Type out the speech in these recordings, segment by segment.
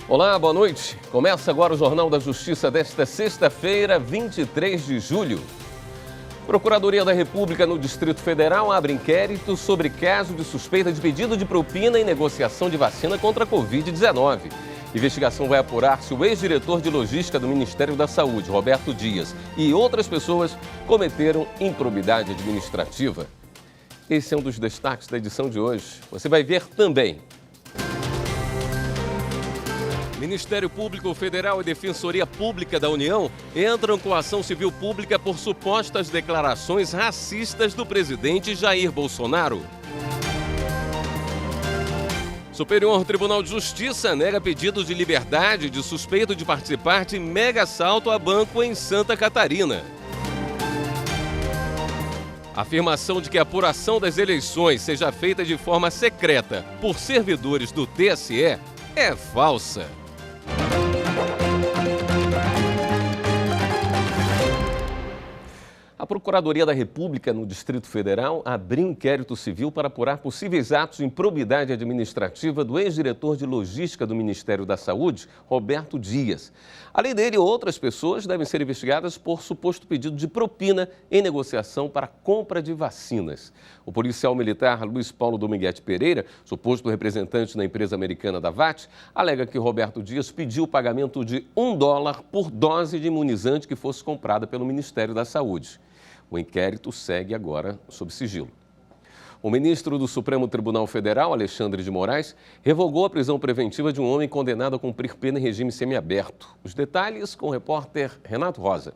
Olá, boa noite. Começa agora o Jornal da Justiça desta sexta-feira, 23 de julho. Procuradoria da República no Distrito Federal abre inquérito sobre caso de suspeita de pedido de propina em negociação de vacina contra a Covid-19. Investigação vai apurar se o ex-diretor de logística do Ministério da Saúde, Roberto Dias, e outras pessoas cometeram improbidade administrativa. Esse é um dos destaques da edição de hoje. Você vai ver também. Ministério Público Federal e Defensoria Pública da União entram com ação civil pública por supostas declarações racistas do presidente Jair Bolsonaro. Superior Tribunal de Justiça nega pedido de liberdade de suspeito de participar de mega assalto a banco em Santa Catarina. A afirmação de que a apuração das eleições seja feita de forma secreta por servidores do TSE é falsa. A Procuradoria da República no Distrito Federal abriu inquérito civil para apurar possíveis atos de improbidade administrativa do ex-diretor de logística do Ministério da Saúde, Roberto Dias. Além dele, outras pessoas devem ser investigadas por suposto pedido de propina em negociação para compra de vacinas. O policial militar Luiz Paulo Dominguete Pereira, suposto representante da empresa americana da VAT, alega que Roberto Dias pediu o pagamento de $1 por dose de imunizante que fosse comprada pelo Ministério da Saúde. O inquérito segue agora sob sigilo. O ministro do Supremo Tribunal Federal, Alexandre de Moraes, revogou a prisão preventiva de um homem condenado a cumprir pena em regime semiaberto. Os detalhes com o repórter Renato Rosa.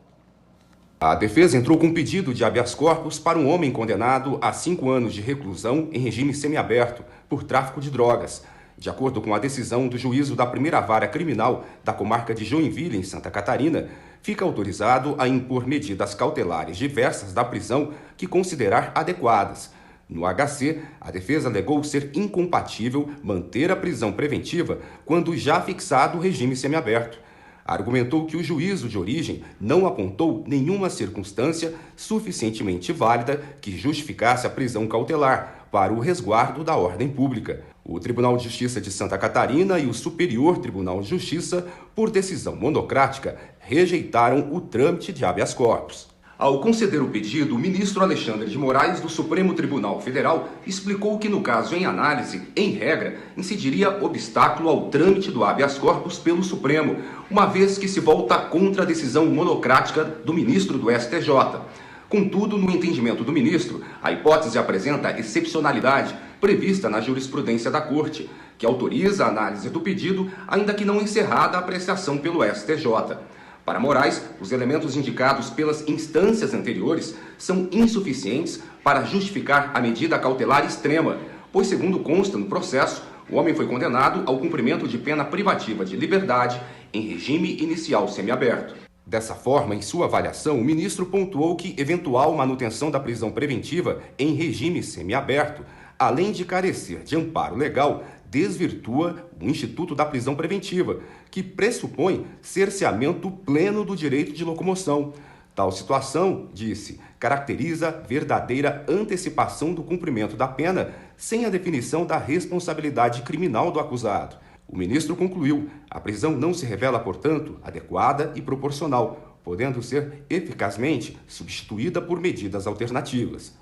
A defesa entrou com um pedido de habeas corpus para um homem condenado a 5 anos de reclusão em regime semiaberto por tráfico de drogas. De acordo com a decisão do juízo da primeira vara criminal da comarca de Joinville, em Santa Catarina, fica autorizado a impor medidas cautelares diversas da prisão que considerar adequadas. No HC, a defesa alegou ser incompatível manter a prisão preventiva quando já fixado o regime semiaberto. Argumentou que o juízo de origem não apontou nenhuma circunstância suficientemente válida que justificasse a prisão cautelar para o resguardo da ordem pública. O Tribunal de Justiça de Santa Catarina e o Superior Tribunal de Justiça, por decisão monocrática, rejeitaram o trâmite de habeas corpus. Ao conceder o pedido, o ministro Alexandre de Moraes, do Supremo Tribunal Federal, explicou que no caso em análise, em regra, incidiria obstáculo ao trâmite do habeas corpus pelo Supremo, uma vez que se volta contra a decisão monocrática do ministro do STJ. Contudo, no entendimento do ministro, a hipótese apresenta excepcionalidade prevista na jurisprudência da Corte, que autoriza a análise do pedido, ainda que não encerrada a apreciação pelo STJ. Para Moraes, os elementos indicados pelas instâncias anteriores são insuficientes para justificar a medida cautelar extrema, pois, segundo consta no processo, o homem foi condenado ao cumprimento de pena privativa de liberdade em regime inicial semiaberto. Dessa forma, em sua avaliação, o ministro pontuou que eventual manutenção da prisão preventiva em regime semiaberto, além de carecer de amparo legal, desvirtua o Instituto da Prisão Preventiva, que pressupõe cerceamento pleno do direito de locomoção. Tal situação, disse, caracteriza verdadeira antecipação do cumprimento da pena sem a definição da responsabilidade criminal do acusado. O ministro concluiu: a prisão não se revela, portanto, adequada e proporcional, podendo ser eficazmente substituída por medidas alternativas.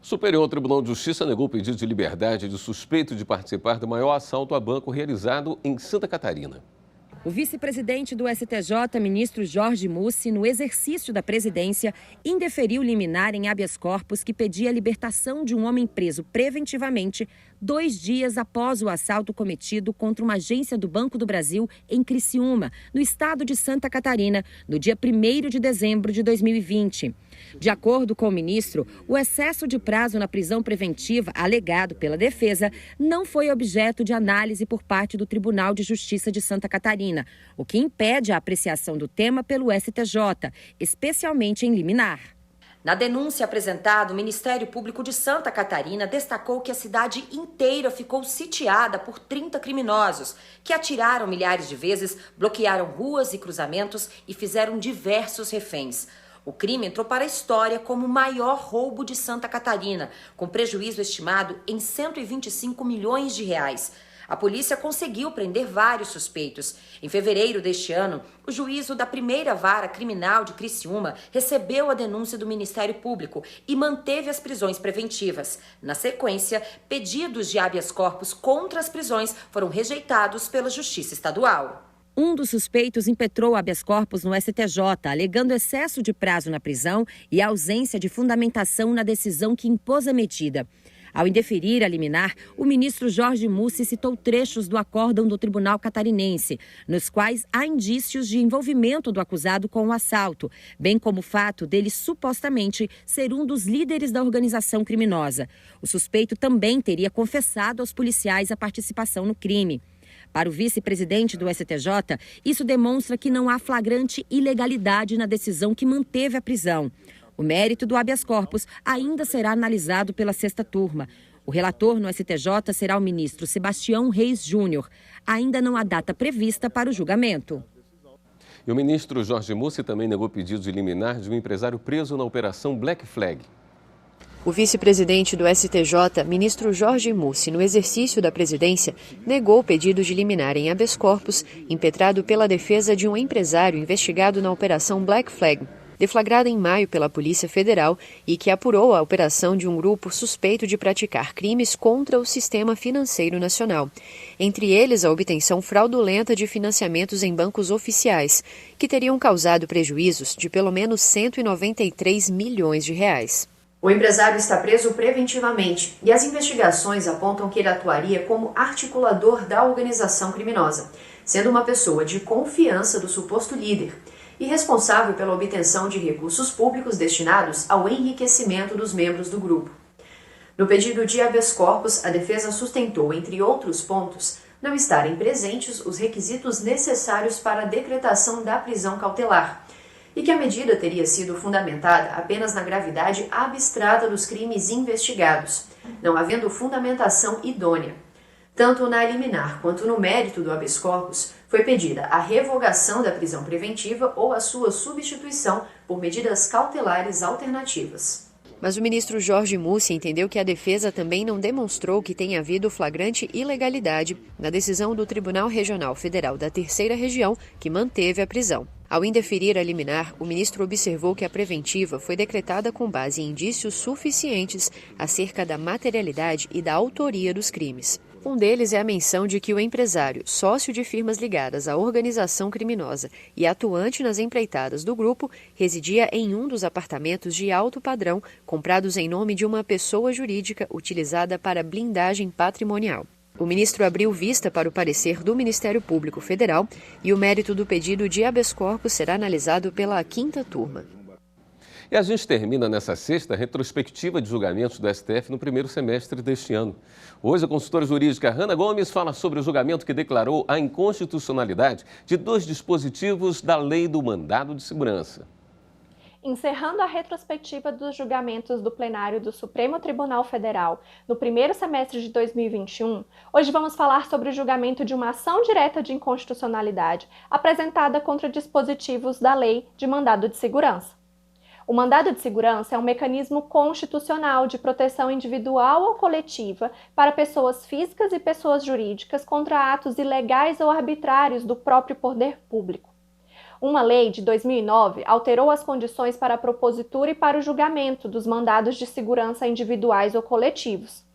O Superior Tribunal de Justiça negou o pedido de liberdade de suspeito de participar do maior assalto a banco realizado em Santa Catarina. O vice-presidente do STJ, ministro Jorge Mussi, no exercício da presidência, indeferiu liminar em habeas corpus que pedia a libertação de um homem preso preventivamente 2 dias após o assalto cometido contra uma agência do Banco do Brasil em Criciúma, no estado de Santa Catarina, no dia 1º de dezembro de 2020. De acordo com o ministro, o excesso de prazo na prisão preventiva, alegado pela defesa, não foi objeto de análise por parte do Tribunal de Justiça de Santa Catarina, o que impede a apreciação do tema pelo STJ, especialmente em liminar. Na denúncia apresentada, o Ministério Público de Santa Catarina destacou que a cidade inteira ficou sitiada por 30 criminosos, que atiraram milhares de vezes, bloquearam ruas e cruzamentos e fizeram diversos reféns. O crime entrou para a história como o maior roubo de Santa Catarina, com prejuízo estimado em 125 milhões de reais. A polícia conseguiu prender vários suspeitos. Em fevereiro deste ano, o juízo da primeira vara criminal de Criciúma recebeu a denúncia do Ministério Público e manteve as prisões preventivas. Na sequência, pedidos de habeas corpus contra as prisões foram rejeitados pela Justiça Estadual. Um dos suspeitos impetrou habeas corpus no STJ, alegando excesso de prazo na prisão e ausência de fundamentação na decisão que impôs a medida. Ao indeferir a liminar, o ministro Jorge Mussi citou trechos do acórdão do Tribunal Catarinense, nos quais há indícios de envolvimento do acusado com o assalto, bem como o fato dele supostamente ser um dos líderes da organização criminosa. O suspeito também teria confessado aos policiais a participação no crime. Para o vice-presidente do STJ, isso demonstra que não há flagrante ilegalidade na decisão que manteve a prisão. O mérito do habeas corpus ainda será analisado pela sexta turma. O relator no STJ será o ministro Sebastião Reis Júnior. Ainda não há data prevista para o julgamento. E o ministro Jorge Mussi também negou pedido de liminar de um empresário preso na operação Black Flag. O vice-presidente do STJ, ministro Jorge Mussi, no exercício da presidência, negou o pedido de liminar em habeas corpus impetrado pela defesa de um empresário investigado na operação Black Flag, deflagrada em maio pela Polícia Federal e que apurou a operação de um grupo suspeito de praticar crimes contra o sistema financeiro nacional. Entre eles, a obtenção fraudulenta de financiamentos em bancos oficiais, que teriam causado prejuízos de pelo menos 193 milhões de reais. O empresário está preso preventivamente e as investigações apontam que ele atuaria como articulador da organização criminosa, sendo uma pessoa de confiança do suposto líder e responsável pela obtenção de recursos públicos destinados ao enriquecimento dos membros do grupo. No pedido de habeas corpus, a defesa sustentou, entre outros pontos, não estarem presentes os requisitos necessários para a decretação da prisão cautelar e que a medida teria sido fundamentada apenas na gravidade abstrata dos crimes investigados, não havendo fundamentação idônea. Tanto na liminar quanto no mérito do habeas corpus, foi pedida a revogação da prisão preventiva ou a sua substituição por medidas cautelares alternativas. Mas o ministro Jorge Mussi entendeu que a defesa também não demonstrou que tenha havido flagrante ilegalidade na decisão do Tribunal Regional Federal da Terceira Região, que manteve a prisão. Ao indeferir a liminar, o ministro observou que a preventiva foi decretada com base em indícios suficientes acerca da materialidade e da autoria dos crimes. Um deles é a menção de que o empresário, sócio de firmas ligadas à organização criminosa e atuante nas empreitadas do grupo, residia em um dos apartamentos de alto padrão comprados em nome de uma pessoa jurídica utilizada para blindagem patrimonial. O ministro abriu vista para o parecer do Ministério Público Federal e o mérito do pedido de habeas corpus será analisado pela quinta turma. E a gente termina nessa sexta a retrospectiva de julgamentos do STF no primeiro semestre deste ano. Hoje, a consultora jurídica Hanna Gomes fala sobre o julgamento que declarou a inconstitucionalidade de 2 dispositivos da Lei do Mandado de Segurança. Encerrando a retrospectiva dos julgamentos do plenário do Supremo Tribunal Federal no primeiro semestre de 2021, hoje vamos falar sobre o julgamento de uma ação direta de inconstitucionalidade apresentada contra dispositivos da Lei de Mandado de Segurança. O mandado de segurança é um mecanismo constitucional de proteção individual ou coletiva para pessoas físicas e pessoas jurídicas contra atos ilegais ou arbitrários do próprio poder público. Uma lei de 2009 alterou as condições para a propositura e para o julgamento dos mandados de segurança individuais ou coletivos.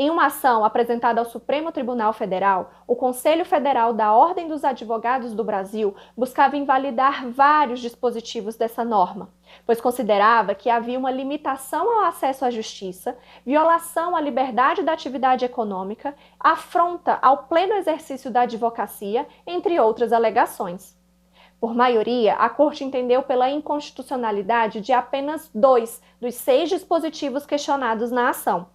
Em uma ação apresentada ao Supremo Tribunal Federal, o Conselho Federal da Ordem dos Advogados do Brasil buscava invalidar vários dispositivos dessa norma, pois considerava que havia uma limitação ao acesso à justiça, violação à liberdade da atividade econômica, afronta ao pleno exercício da advocacia, entre outras alegações. Por maioria, a Corte entendeu pela inconstitucionalidade de apenas 2 dos 6 dispositivos questionados na ação.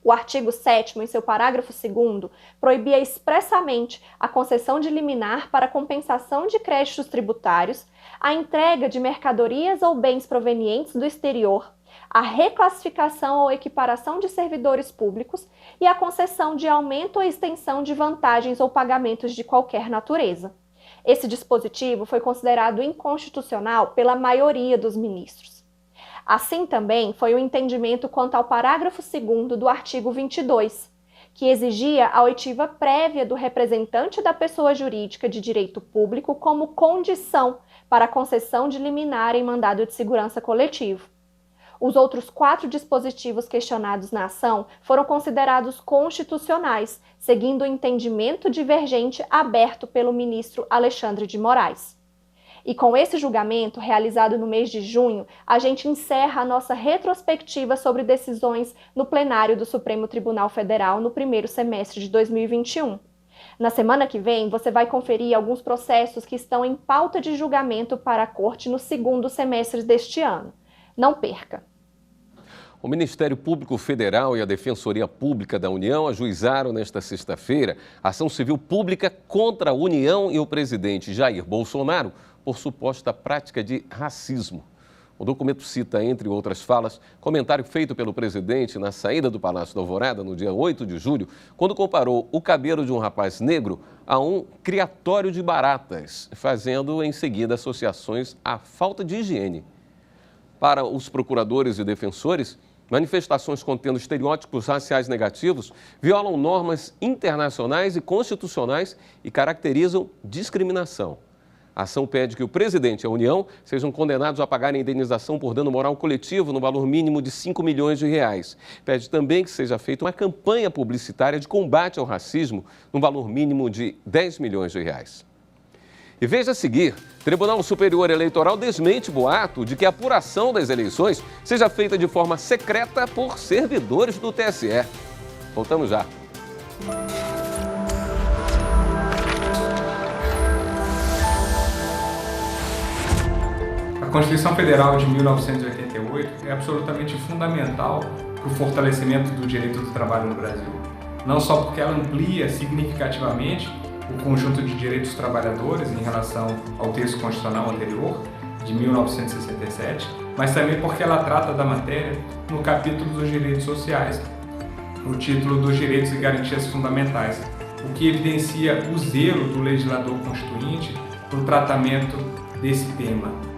O artigo 7º, em seu parágrafo 2º, proibia expressamente a concessão de liminar para compensação de créditos tributários, a entrega de mercadorias ou bens provenientes do exterior, a reclassificação ou equiparação de servidores públicos e a concessão de aumento ou extensão de vantagens ou pagamentos de qualquer natureza. Esse dispositivo foi considerado inconstitucional pela maioria dos ministros. Assim também foi o entendimento quanto ao parágrafo 2º do artigo 22, que exigia a oitiva prévia do representante da pessoa jurídica de direito público como condição para a concessão de liminar em mandado de segurança coletivo. Os outros 4 dispositivos questionados na ação foram considerados constitucionais, seguindo o entendimento divergente aberto pelo ministro Alexandre de Moraes. E com esse julgamento, realizado no mês de junho, a gente encerra a nossa retrospectiva sobre decisões no plenário do Supremo Tribunal Federal no primeiro semestre de 2021. Na semana que vem, você vai conferir alguns processos que estão em pauta de julgamento para a Corte no segundo semestre deste ano. Não perca! O Ministério Público Federal e a Defensoria Pública da União ajuizaram nesta sexta-feira ação civil pública contra a União e o presidente Jair Bolsonaro por suposta prática de racismo. O documento cita, entre outras falas, comentário feito pelo presidente na saída do Palácio da Alvorada no dia 8 de julho, quando comparou o cabelo de um rapaz negro a um criatório de baratas, fazendo em seguida associações à falta de higiene. Para os procuradores e defensores, manifestações contendo estereótipos raciais negativos violam normas internacionais e constitucionais e caracterizam discriminação. A ação pede que o presidente e a União sejam condenados a pagar a indenização por dano moral coletivo no valor mínimo de 5 milhões de reais. Pede também que seja feita uma campanha publicitária de combate ao racismo no valor mínimo de 10 milhões de reais. E veja a seguir, Tribunal Superior Eleitoral desmente boato de que a apuração das eleições seja feita de forma secreta por servidores do TSE. Voltamos já. A Constituição Federal de 1988 é absolutamente fundamental para o fortalecimento do direito do trabalho no Brasil. Não só porque ela amplia significativamente o conjunto de direitos dos trabalhadores em relação ao texto constitucional anterior, de 1967, mas também porque ela trata da matéria no capítulo dos direitos sociais, no título dos direitos e garantias fundamentais, o que evidencia o zelo do legislador constituinte no tratamento desse tema.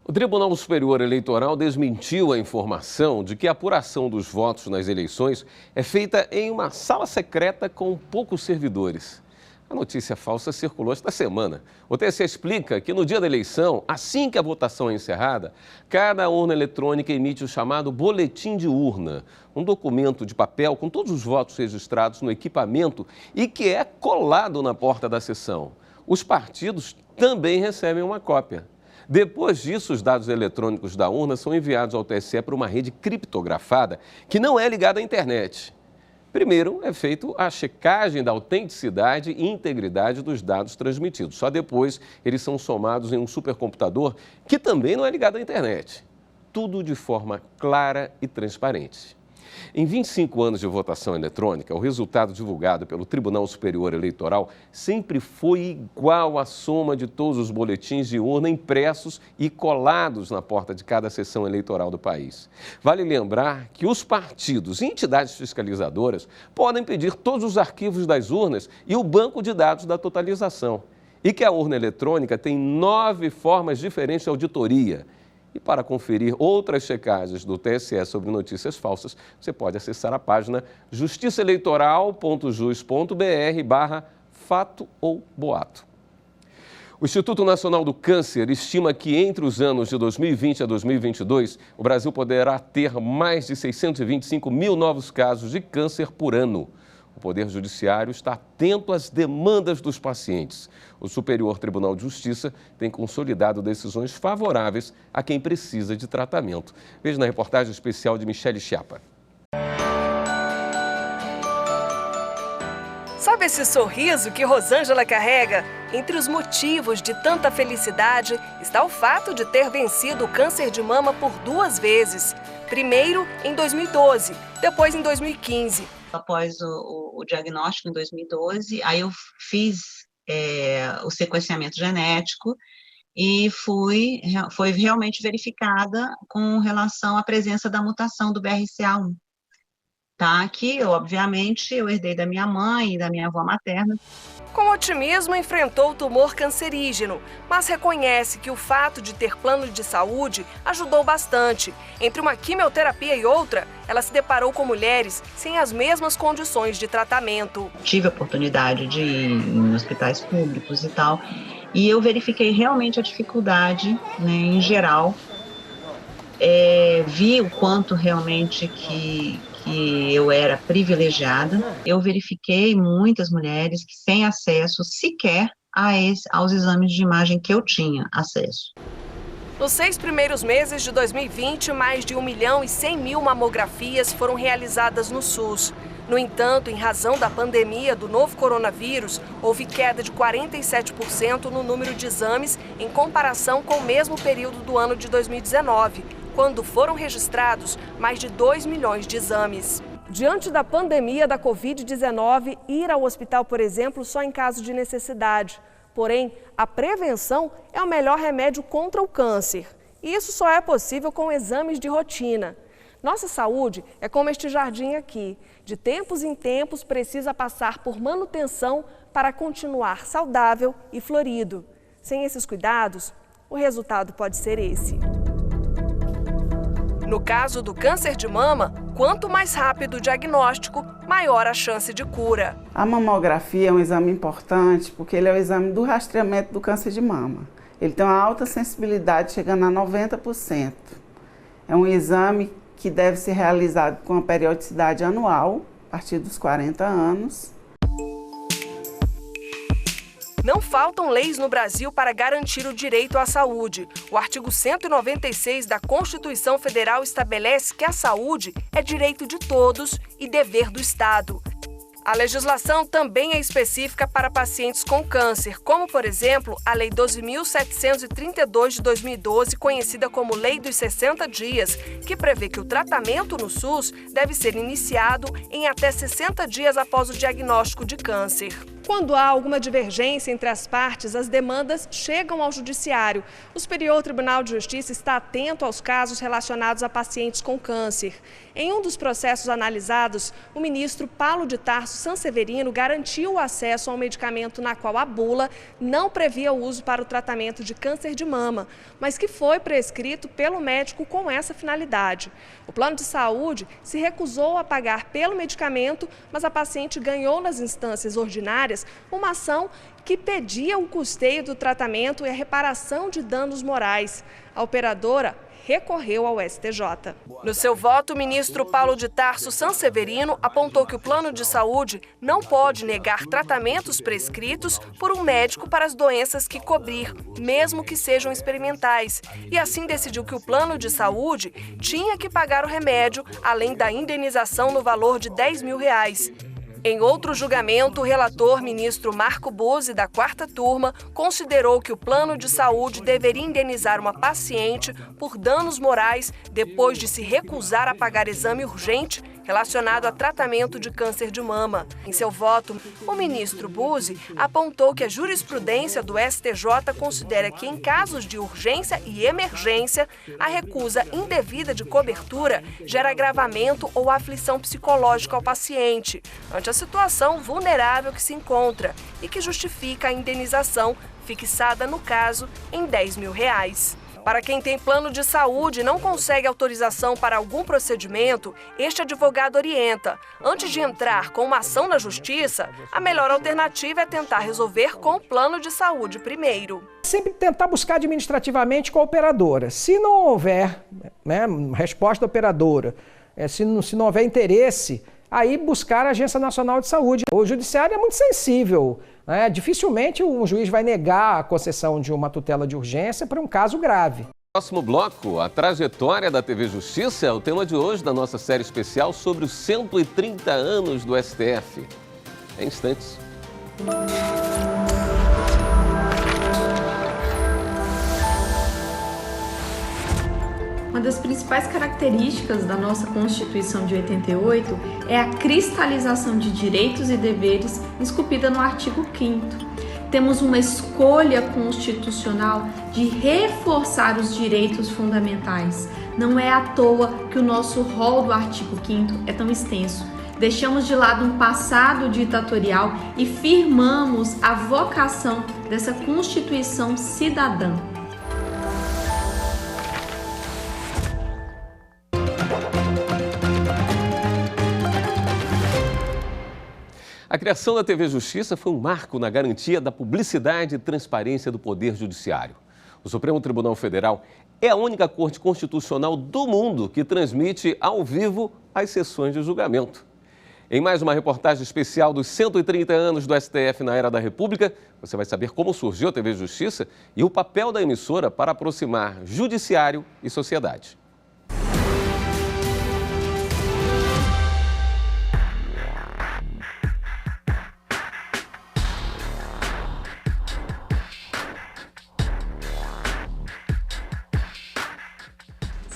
O Tribunal Superior Eleitoral desmentiu a informação de que a apuração dos votos nas eleições é feita em uma sala secreta com poucos servidores. A notícia falsa circulou esta semana. O TSE explica que no dia da eleição, assim que a votação é encerrada, cada urna eletrônica emite o chamado boletim de urna, um documento de papel com todos os votos registrados no equipamento e que é colado na porta da sessão. Os partidos também recebem uma cópia. Depois disso, os dados eletrônicos da urna são enviados ao TSE para uma rede criptografada que não é ligada à internet. Primeiro é feita a checagem da autenticidade e integridade dos dados transmitidos. Só depois eles são somados em um supercomputador que também não é ligado à internet. Tudo de forma clara e transparente. Em 25 anos de votação eletrônica, o resultado divulgado pelo Tribunal Superior Eleitoral sempre foi igual à soma de todos os boletins de urna impressos e colados na porta de cada sessão eleitoral do país. Vale lembrar que os partidos e entidades fiscalizadoras podem pedir todos os arquivos das urnas e o banco de dados da totalização. E que a urna eletrônica tem 9 formas diferentes de auditoria. E para conferir outras checagens do TSE sobre notícias falsas, você pode acessar a página justiçaeleitoral.jus.br/fato ou boato. O Instituto Nacional do Câncer estima que entre os anos de 2020 a 2022, o Brasil poderá ter mais de 625 mil novos casos de câncer por ano. O Poder Judiciário está atento às demandas dos pacientes. O Superior Tribunal de Justiça tem consolidado decisões favoráveis a quem precisa de tratamento. Veja na reportagem especial de Michele Chiapa. Sabe esse sorriso que Rosângela carrega? Entre os motivos de tanta felicidade está o fato de ter vencido o câncer de mama por 2 vezes. Primeiro em 2012, depois em 2015. Após o diagnóstico em 2012, aí eu fiz o sequenciamento genético e foi realmente verificada com relação à presença da mutação do BRCA1. tá? Que, obviamente, eu herdei da minha mãe e da minha avó materna. Com otimismo, enfrentou o tumor cancerígeno, mas reconhece que o fato de ter plano de saúde ajudou bastante. Entre uma quimioterapia e outra, ela se deparou com mulheres sem as mesmas condições de tratamento. Tive a oportunidade de ir em hospitais públicos e tal, e eu verifiquei realmente a dificuldade, né, em geral. Vi o quanto realmente que eu era privilegiada. Eu verifiquei muitas mulheres que sem acesso sequer aos exames de imagem que eu tinha acesso. Nos 6 primeiros meses de 2020, mais de 1.100.000 mamografias foram realizadas no SUS. No entanto, em razão da pandemia do novo coronavírus, houve queda de 47% no número de exames em comparação com o mesmo período do ano de 2019, quando foram registrados mais de 2 milhões de exames. Diante da pandemia da Covid-19, ir ao hospital, por exemplo, só em caso de necessidade. Porém, a prevenção é o melhor remédio contra o câncer. E isso só é possível com exames de rotina. Nossa saúde é como este jardim aqui. De tempos em tempos, precisa passar por manutenção para continuar saudável e florido. Sem esses cuidados, o resultado pode ser esse. No caso do câncer de mama, quanto mais rápido o diagnóstico, maior a chance de cura. A mamografia é um exame importante porque ele é o exame do rastreamento do câncer de mama. Ele tem uma alta sensibilidade, chegando a 90%. É um exame que deve ser realizado com a periodicidade anual, a partir dos 40 anos. Não faltam leis no Brasil para garantir o direito à saúde. O artigo 196 da Constituição Federal estabelece que a saúde é direito de todos e dever do Estado. A legislação também é específica para pacientes com câncer, como, por exemplo, a Lei 12.732 de 2012, conhecida como Lei dos 60 Dias, que prevê que o tratamento no SUS deve ser iniciado em até 60 dias após o diagnóstico de câncer. Quando há alguma divergência entre as partes, as demandas chegam ao Judiciário. O Superior Tribunal de Justiça está atento aos casos relacionados a pacientes com câncer. Em um dos processos analisados, o ministro Paulo de Tarso Sanseverino garantiu o acesso a um medicamento na qual a bula não previa o uso para o tratamento de câncer de mama, mas que foi prescrito pelo médico com essa finalidade. O plano de saúde se recusou a pagar pelo medicamento, mas a paciente ganhou nas instâncias ordinárias uma ação que pedia o custeio do tratamento e a reparação de danos morais. A operadora recorreu ao STJ. No seu voto, o ministro Paulo de Tarso Sanseverino apontou que o plano de saúde não pode negar tratamentos prescritos por um médico para as doenças que cobrir, mesmo que sejam experimentais. E assim decidiu que o plano de saúde tinha que pagar o remédio, além da indenização no valor de R$10 mil. Em outro julgamento, o relator, ministro Marco Buzzi, da 4ª turma, considerou que o plano de saúde deveria indenizar uma paciente por danos morais depois de se recusar a pagar exame urgente relacionado a tratamento de câncer de mama. Em seu voto, o ministro Buzzi apontou que a jurisprudência do STJ considera que, em casos de urgência e emergência, a recusa indevida de cobertura gera agravamento ou aflição psicológica ao paciente, ante a situação vulnerável que se encontra e que justifica a indenização fixada, no caso, em R$10 mil. Para quem tem plano de saúde e não consegue autorização para algum procedimento, este advogado orienta, antes de entrar com uma ação na justiça, a melhor alternativa é tentar resolver com o plano de saúde primeiro. Sempre tentar buscar administrativamente com a operadora. Se não houver, resposta da operadora, se não houver interesse, aí buscar a Agência Nacional de Saúde. O judiciário é muito sensível, né? Dificilmente um juiz vai negar a concessão de uma tutela de urgência para um caso grave. Próximo bloco, a trajetória da TV Justiça é o tema de hoje da nossa série especial sobre os 130 anos do STF. Em instantes. Uma das principais características da nossa Constituição de 88 é a cristalização de direitos e deveres esculpida no artigo 5º. Temos uma escolha constitucional de reforçar os direitos fundamentais, Não é à toa que o nosso rol do artigo 5º é tão extenso. Deixamos de lado um passado ditatorial e firmamos a vocação dessa Constituição cidadã. A criação da TV Justiça foi um marco na garantia da publicidade e transparência do Poder Judiciário. O Supremo Tribunal Federal é a única corte constitucional do mundo que transmite ao vivo as sessões de julgamento. Em mais uma reportagem especial dos 130 anos do STF na Era da República, você vai saber como surgiu a TV Justiça e o papel da emissora para aproximar judiciário e sociedade.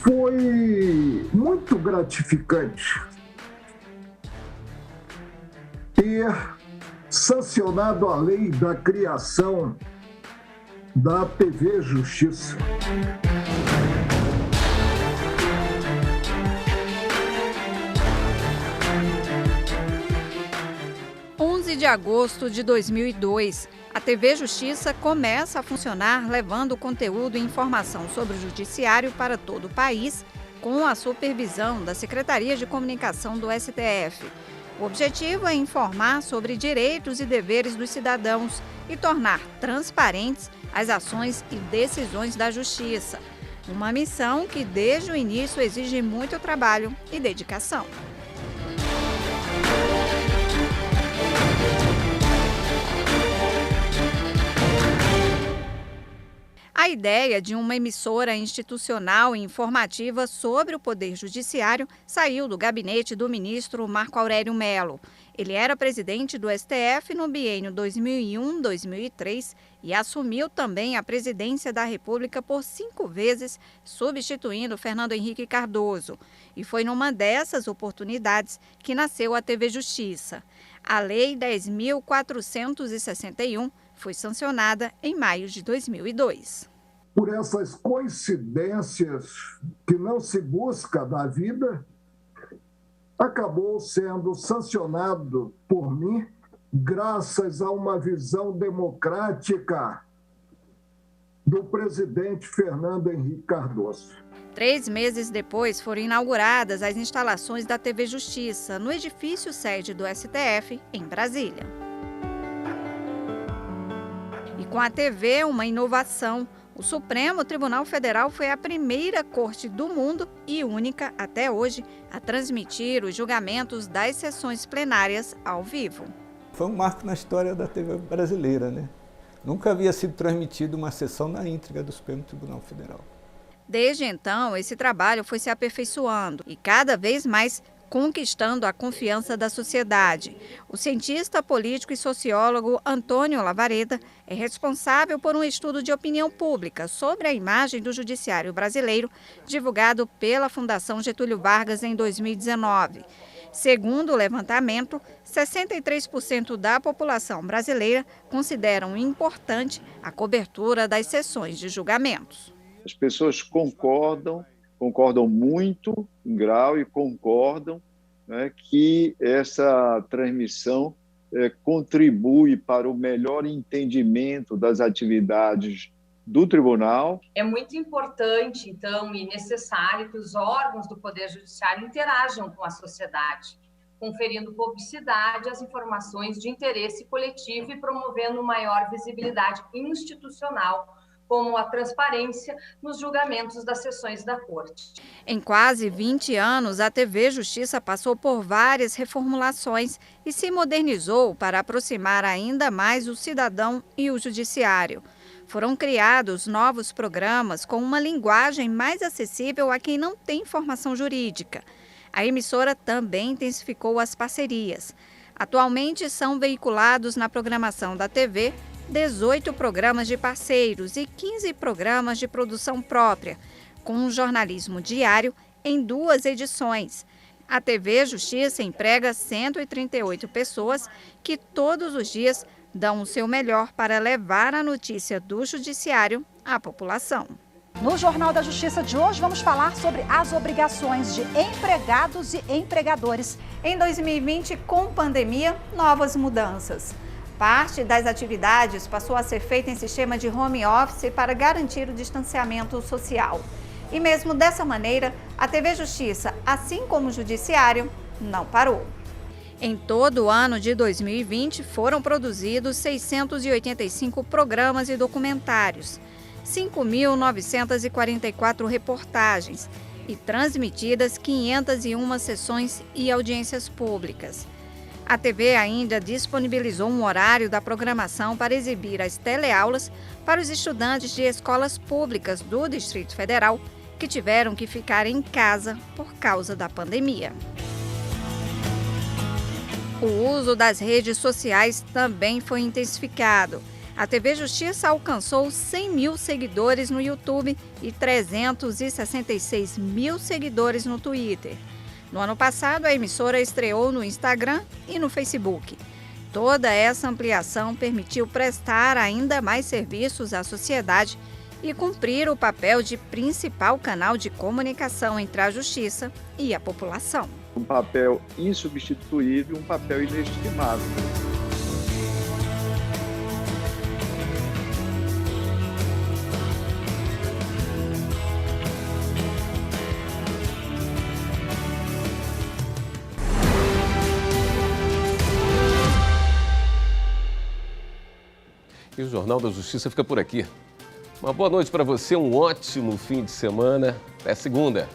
Foi muito gratificante ter sancionado a lei da criação da TV Justiça. De agosto de 2002, a TV Justiça começa a funcionar levando conteúdo e informação sobre o judiciário para todo o país, com a supervisão da Secretaria de Comunicação do STF. O objetivo é informar sobre direitos e deveres dos cidadãos e tornar transparentes as ações e decisões da Justiça. Uma missão que desde o início exige muito trabalho e dedicação. A ideia de uma emissora institucional e informativa sobre o Poder Judiciário saiu do gabinete do ministro Marco Aurélio Mello. Ele era presidente do STF no biênio 2001-2003 e assumiu também a presidência da República por 5 vezes, substituindo Fernando Henrique Cardoso. E foi numa dessas oportunidades que nasceu a TV Justiça. A Lei 10.461 foi sancionada em maio de 2002. Por essas coincidências que não se busca da vida, acabou sendo sancionado por mim graças a uma visão democrática do presidente Fernando Henrique Cardoso. 3 meses depois foram inauguradas as instalações da TV Justiça no edifício sede do STF, em Brasília. E com a TV, uma inovação. O Supremo Tribunal Federal foi a primeira corte do mundo e única, até hoje, a transmitir os julgamentos das sessões plenárias ao vivo. Foi um marco na história da TV brasileira, né? Nunca havia sido transmitida uma sessão na íntegra do Supremo Tribunal Federal. Desde então, esse trabalho foi se aperfeiçoando e cada vez mais conquistando a confiança da sociedade. O cientista político e sociólogo Antônio Lavareda é responsável por um estudo de opinião pública sobre a imagem do judiciário brasileiro, divulgado pela Fundação Getúlio Vargas em 2019. Segundo o levantamento, 63% da população brasileira consideram importante a cobertura das sessões de julgamentos. As pessoas concordam muito em grau e concordam, né, que essa transmissão contribui para o melhor entendimento das atividades do tribunal. É muito importante, então, e necessário que os órgãos do Poder Judiciário interajam com a sociedade, conferindo publicidade às informações de interesse coletivo e promovendo maior visibilidade institucional, como a transparência nos julgamentos das sessões da Corte. Em quase 20 anos, a TV Justiça passou por várias reformulações e se modernizou para aproximar ainda mais o cidadão e o judiciário. Foram criados novos programas com uma linguagem mais acessível a quem não tem formação jurídica. A emissora também intensificou as parcerias. Atualmente são veiculados na programação da TV 18 programas de parceiros e 15 programas de produção própria, com um jornalismo diário em 2 edições. A TV Justiça emprega 138 pessoas que todos os dias dão o seu melhor para levar a notícia do judiciário à população. No Jornal da Justiça de hoje, vamos falar sobre as obrigações de empregados e empregadores. Em 2020, com pandemia, novas mudanças. Parte das atividades passou a ser feita em sistema de home office para garantir o distanciamento social. E mesmo dessa maneira, a TV Justiça, assim como o Judiciário, não parou. Em todo o ano de 2020, foram produzidos 685 programas e documentários, 5.944 reportagens e transmitidas 501 sessões e audiências públicas. A TV ainda disponibilizou um horário da programação para exibir as teleaulas para os estudantes de escolas públicas do Distrito Federal que tiveram que ficar em casa por causa da pandemia. O uso das redes sociais também foi intensificado. A TV Justiça alcançou 100 mil seguidores no YouTube e 366 mil seguidores no Twitter. No ano passado, a emissora estreou no Instagram e no Facebook. Toda essa ampliação permitiu prestar ainda mais serviços à sociedade e cumprir o papel de principal canal de comunicação entre a Justiça e a população. Um papel insubstituível, um papel inestimável. E o Jornal da Justiça fica por aqui. Uma boa noite para você, um ótimo fim de semana. Até segunda.